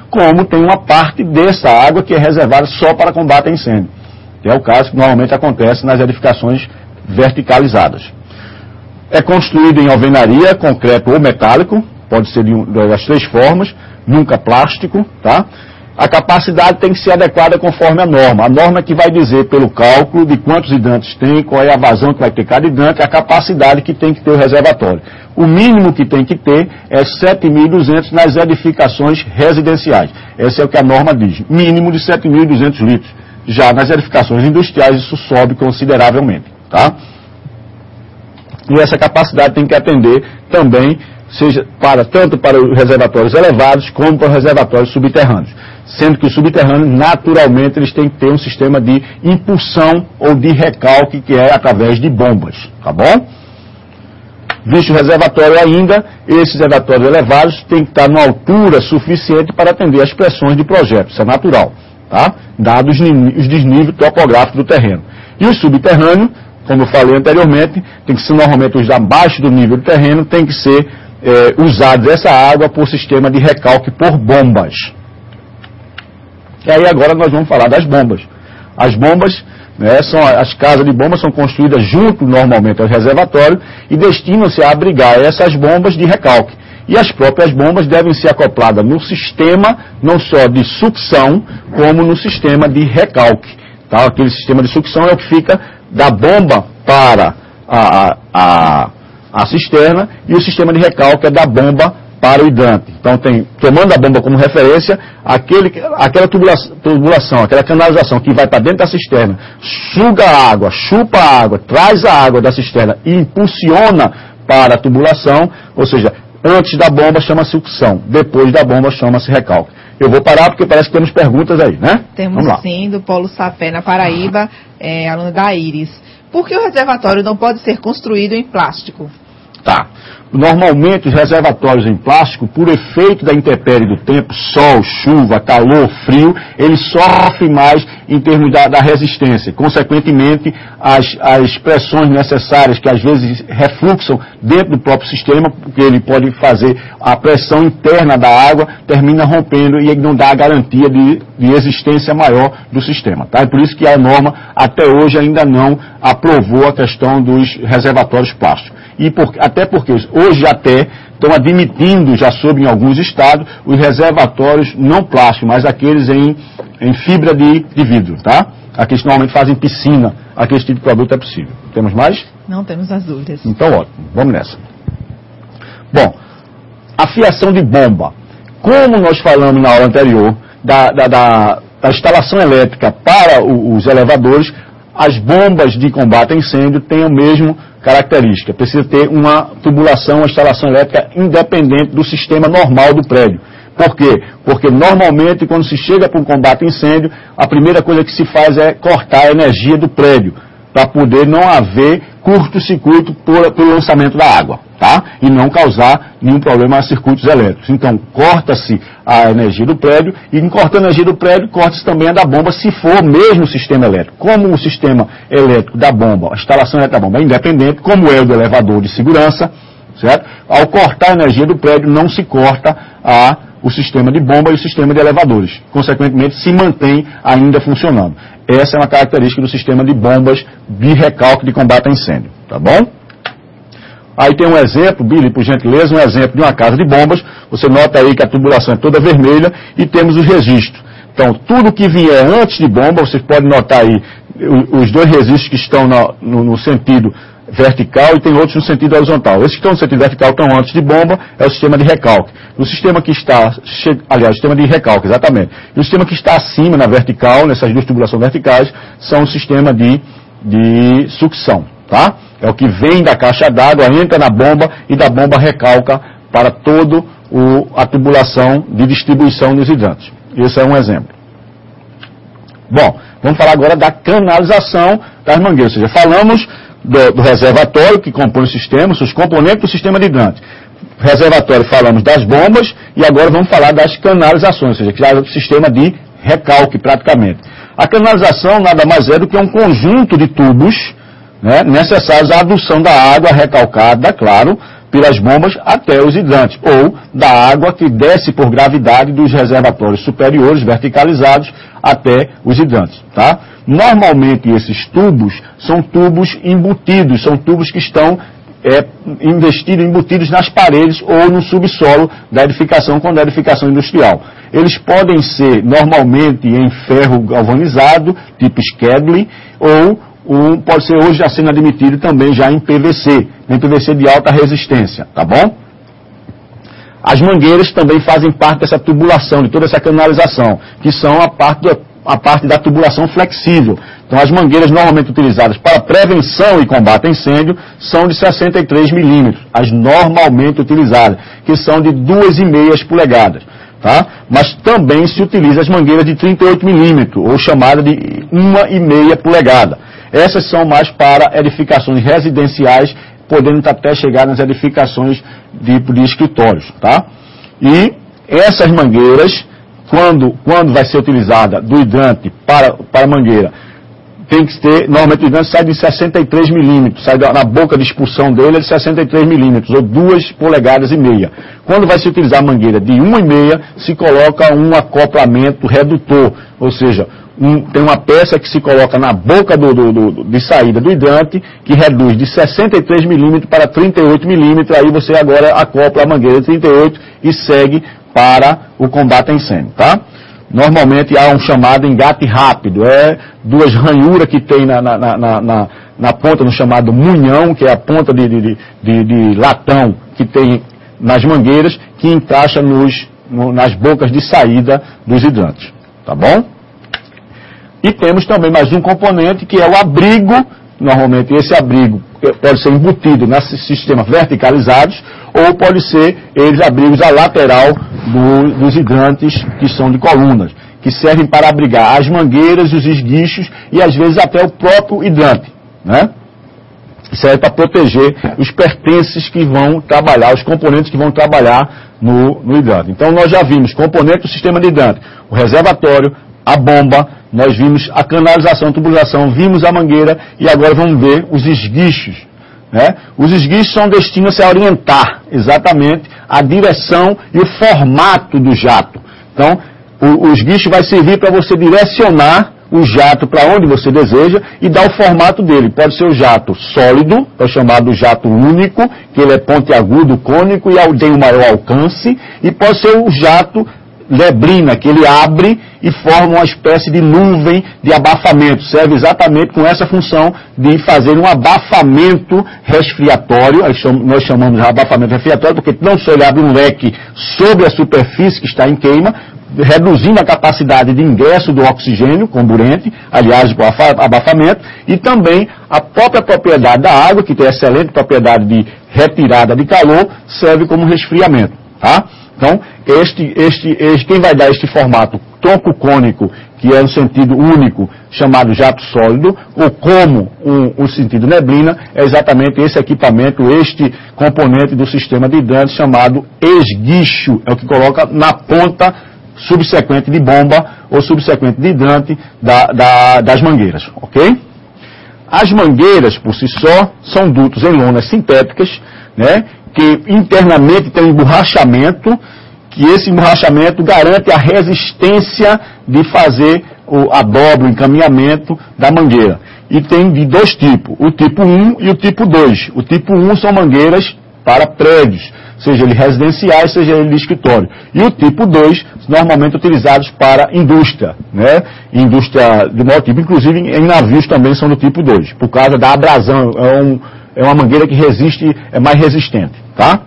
como tem uma parte dessa água que é reservada só para combate a incêndio, que é o caso que normalmente acontece nas edificações verticalizadas. É construído em alvenaria, concreto ou metálico, pode ser das três formas, nunca plástico, tá? A capacidade tem que ser adequada conforme a norma. A norma é que vai dizer pelo cálculo de quantos hidrantes tem, qual é a vazão que vai ter cada hidrante, a capacidade que tem que ter o reservatório. O mínimo que tem que ter é 7.200 nas edificações residenciais. Esse é o que a norma diz, mínimo de 7.200 litros. Já nas edificações industriais isso sobe consideravelmente, tá? E essa capacidade tem que atender também, seja tanto para os reservatórios elevados como para os reservatórios subterrâneos. Sendo que os subterrâneos, naturalmente, eles têm que ter um sistema de impulsão ou de recalque, que é através de bombas, tá bom? Visto o reservatório ainda, esses reservatórios elevados têm que estar numa altura suficiente para atender as pressões de projeto, isso é natural, tá? Dados os desníveis topográficos do terreno. E os subterrâneos, como eu falei anteriormente, tem que ser normalmente os abaixo do nível do terreno, tem que ser usados essa água por sistema de recalque por bombas. E aí agora nós vamos falar das bombas. As bombas, as casas de bombas são construídas junto normalmente ao reservatório e destinam-se a abrigar essas bombas de recalque. E as próprias bombas devem ser acopladas no sistema, não só de sucção, como no sistema de recalque. Tá? Aquele sistema de sucção é o que fica da bomba para a cisterna, e o sistema de recalque é da bomba para o hidrante. Então, tomando a bomba como referência, aquela tubulação, aquela canalização que vai para dentro da cisterna, suga a água, chupa a água, traz a água da cisterna e impulsiona para a tubulação, ou seja, antes da bomba chama-se sucção, depois da bomba chama-se recalque. Eu vou parar porque parece que temos perguntas aí, né? Temos sim, do Paulo Sapé, na Paraíba, aluno da Iris. Por que o reservatório não pode ser construído em plástico? Tá. Normalmente os reservatórios em plástico, por efeito da intempérie do tempo, sol, chuva, calor, frio, eles sofrem mais em termos da resistência. Consequentemente, as pressões necessárias, que às vezes refluxam dentro do próprio sistema, porque ele pode fazer a pressão interna da água, termina rompendo e ele não dá a garantia de existência maior do sistema. Tá? É por isso que a norma, até hoje, ainda não aprovou a questão dos reservatórios plásticos. Até porque hoje até estão admitindo, já soube em alguns estados, os reservatórios não plásticos, mas aqueles em fibra de vidro, tá? Aqueles que normalmente fazem piscina, aquele tipo de produto é possível. Temos mais? Não temos as dúvidas. Então, ótimo. Vamos nessa. Bom, a fiação de bomba. Como nós falamos na aula anterior, da instalação elétrica para os elevadores, as bombas de combate a incêndio têm a mesma característica. Precisa ter uma tubulação, uma instalação elétrica independente do sistema normal do prédio. Por quê? Porque normalmente quando se chega para um combate a incêndio, a primeira coisa que se faz é cortar a energia do prédio, para poder não haver curto-circuito pelo lançamento da água, tá? E não causar nenhum problema a circuitos elétricos. Então, corta-se a energia do prédio, e em cortando a energia do prédio, corta-se também a da bomba, se for mesmo o sistema elétrico. Como o sistema elétrico da bomba, a instalação elétrica da bomba é independente, como é o do elevador de segurança, certo? Ao cortar a energia do prédio, não se corta o sistema de bomba e o sistema de elevadores. Consequentemente, se mantém ainda funcionando. Essa é uma característica do sistema de bombas de recalque de combate a incêndio. Tá bom? Aí tem um exemplo, Billy, por gentileza, um exemplo de uma casa de bombas. Você nota aí que a tubulação é toda vermelha e temos os registros. Então, tudo que vier antes de bomba, vocês podem notar aí os dois registros que estão no sentido vertical e tem outros no sentido horizontal. Esses que estão no sentido vertical estão antes de bomba, é o sistema de recalque. O sistema que está, aliás, o sistema de recalque, exatamente. E o sistema que está acima, na vertical, nessas duas tubulações verticais, são o sistema de sucção, tá? É o que vem da caixa d'água, entra na bomba e da bomba recalca para toda a tubulação de distribuição dos hidrantes. Esse é um exemplo. Bom, vamos falar agora da canalização das mangueiras, ou seja, falamos do reservatório que compõe o sistema, os componentes do sistema de hidrante. Reservatório, falamos das bombas e agora vamos falar das canalizações, ou seja, que é o sistema de recalque praticamente. A canalização nada mais é do que um conjunto de tubos, né, necessários à adução da água recalcada, claro, pelas bombas até os hidrantes, ou da água que desce por gravidade dos reservatórios superiores, verticalizados, até os hidrantes, tá? Normalmente esses tubos são tubos embutidos, são tubos que estão embutidos nas paredes ou no subsolo da edificação, quando é edificação industrial. Eles podem ser normalmente em ferro galvanizado, tipo Schedling, ou pode ser hoje já sendo admitido também já em PVC de alta resistência, tá bom? As mangueiras também fazem parte dessa tubulação, de toda essa canalização, que são a parte da tubulação flexível. Então as mangueiras normalmente utilizadas para prevenção e combate a incêndio são de 63 milímetros, as normalmente utilizadas, que são de 2,5 polegadas. Tá? Mas também se utiliza as mangueiras de 38 milímetros, ou chamada de 1,5 polegada. Essas são mais para edificações residenciais, podendo até chegar nas edificações de escritórios. Tá? E essas mangueiras, quando vai ser utilizada do hidrante para a mangueira, tem que ter, normalmente o hidrante sai de 63 milímetros, sai na boca de expulsão dele é de 63 milímetros, ou 2,5 polegadas. Quando vai se utilizar a mangueira de 1,5, se coloca um acoplamento redutor, ou seja, tem uma peça que se coloca na boca de saída do hidrante, que reduz de 63 milímetros para 38 milímetros, aí você agora acopla a mangueira de 38 e segue para o combate a incêndio, tá? Normalmente há um chamado engate rápido, duas ranhuras que tem na ponta, no chamado munhão, que é a ponta de latão que tem nas mangueiras, que encaixa nas bocas de saída dos hidrantes, tá bom? E temos também mais um componente, que é o abrigo. Normalmente esse abrigo pode ser embutido nesses sistemas verticalizados, ou pode ser eles abrigos à lateral dos hidrantes, que são de colunas, que servem para abrigar as mangueiras, os esguichos e às vezes até o próprio hidrante, né? Serve para proteger os pertences que vão trabalhar, os componentes que vão trabalhar no hidrante. Então nós já vimos componente do sistema de hidrante, o reservatório, a bomba, nós vimos a canalização, tubulação, vimos a mangueira e agora vamos ver os esguichos. Né? Os esguichos são destinados a orientar exatamente a direção e o formato do jato. Então, o esguicho vai servir para você direcionar o jato para onde você deseja e dar o formato dele. Pode ser o jato sólido, é o chamado jato único, que ele é pontiagudo, cônico e tem um maior alcance, e pode ser o jato lebrina, que ele abre e forma uma espécie de nuvem de abafamento. Serve exatamente com essa função de fazer um abafamento resfriatório. Nós chamamos de abafamento resfriatório porque não só ele abre um leque sobre a superfície que está em queima, reduzindo a capacidade de ingresso do oxigênio comburente, aliás, com abafamento, e também a própria propriedade da água, que tem excelente propriedade de retirada de calor, serve como resfriamento. Tá? Então, quem vai dar este formato tronco cônico, que é no sentido único, chamado jato sólido, ou como o sentido neblina, é exatamente esse equipamento, este componente do sistema de hidrante chamado esguicho, é o que coloca na ponta subsequente de bomba ou subsequente de hidrante das mangueiras, ok? As mangueiras, por si só, são dutos em lonas sintéticas, né, que internamente tem um emborrachamento, que esse emborrachamento garante a resistência de fazer a dobra, o encaminhamento da mangueira. E tem de dois tipos, o tipo 1 e o tipo 2. O tipo 1 são mangueiras para prédios, seja ele residenciais, seja ele de escritório. E o tipo 2, normalmente utilizados para indústria, né? Indústria de maior tipo, inclusive em navios também são do tipo 2, por causa da abrasão, é uma mangueira que resiste, é mais resistente, tá?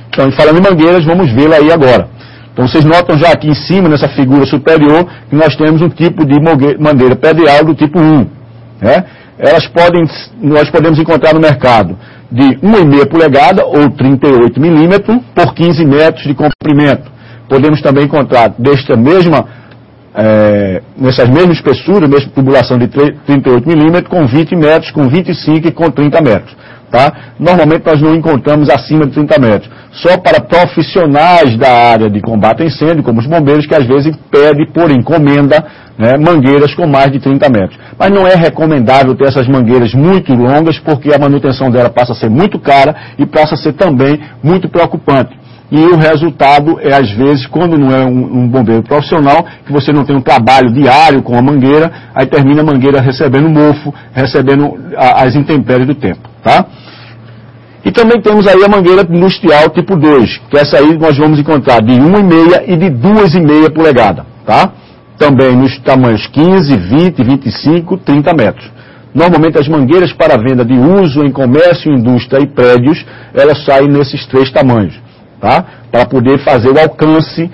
Então, falando em mangueiras, vamos vê-la aí agora. Então, vocês notam já aqui em cima, nessa figura superior, que nós temos um tipo de mangueira pedial do tipo 1, né? Nós podemos encontrar no mercado de 1,5 polegada ou 38 milímetros por 15 metros de comprimento. Podemos também encontrar nessas mesmas espessuras, mesma tubulação de 38 milímetros, com 20 metros, com 25 e com 30 metros. tá? Normalmente nós não encontramos acima de 30 metros. Só para profissionais da área de combate a incêndio, como os bombeiros, que às vezes pedem por encomenda, né, mangueiras com mais de 30 metros. Mas não é recomendável ter essas mangueiras muito longas, porque a manutenção dela passa a ser muito cara e passa a ser também muito preocupante. E o resultado é, às vezes, quando não é um bombeiro profissional, que você não tem um trabalho diário com a mangueira, aí termina a mangueira recebendo mofo, recebendo as intempéries do tempo, tá? E também temos aí a mangueira industrial tipo 2, que essa aí nós vamos encontrar de 1,5 e de 2,5 polegadas, tá? Também nos tamanhos 15, 20, 25, 30 metros. Normalmente as mangueiras para venda de uso em comércio, indústria e prédios, elas saem nesses 3 tamanhos, tá? Para poder fazer o alcance